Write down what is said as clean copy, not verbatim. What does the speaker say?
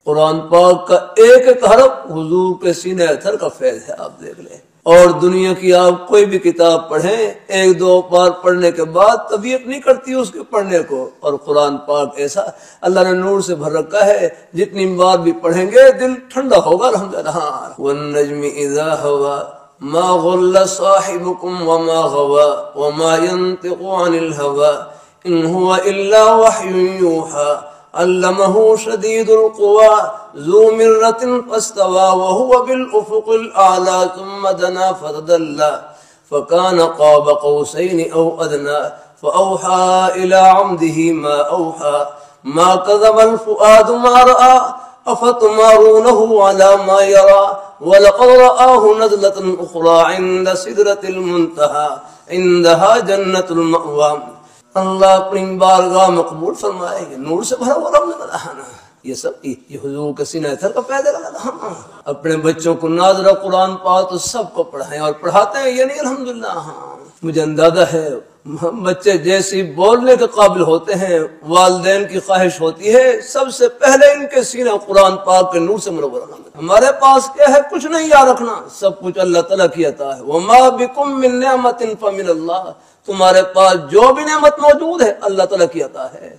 قرآن پاک کا ایک ایک حرف حضور کے سینہ اطہر کا فیض ہے، آپ دیکھ لیں۔ اور دنیا کی آپ کوئی بھی کتاب پڑھیں، ایک دو بار پڑھنے کے بعد طبیعت نہیں کرتی اس کے پڑھنے کو، اور قرآن پاک ایسا اللہ نے نور سے بھر رکھا ہے، جتنی بار بھی پڑھیں گے دل ٹھنڈا ہوگا الحمدللہ۔ والنجم اذا هوى ما غل صاحبكم وما غوى وما ينطق عن الهوى ان هو الا وحي يوحى علمه شديد القوى ذو مرة فاستوى وهو بالأفق الأعلى ثم دنا فتدلى فكان قاب قوسين أو أدنى فأوحى إلى عبده ما أوحى ما كذب الفؤاد ما رأى أفتمارونه على ما يرى ولقد رآه نزلة أخرى عند سدرة المنتهى عندها جنة المأوى۔ اللہ اپنی بارگاہ میں قبول فرمائے گا، نور سے بھرا ہوا رحمت۔ یہ سب یہ حضور کے سینہ اطہر کا پیدا لگا۔ اپنے بچوں کو ناظرہ قرآن پاک تو سب کو پڑھائیں، اور پڑھاتے ہیں یہ نہیں الحمدللہ۔ مجھے اندازہ ہے بچے جیسی بولنے کے قابل ہوتے ہیں، والدین کی خواہش ہوتی ہے سب سے پہلے ان کے سینہ قرآن پاک کے نور سے منور ہونا۔ ہمارے پاس کیا ہے؟ کچھ نہیں یاد رکھنا، سب کچھ اللہ تعالیٰ کی عطا ہے۔ وما بکم من نعمت فمن اللہ، تمہارے پاس جو بھی نعمت موجود ہے اللہ تعالیٰ کی عطا ہے۔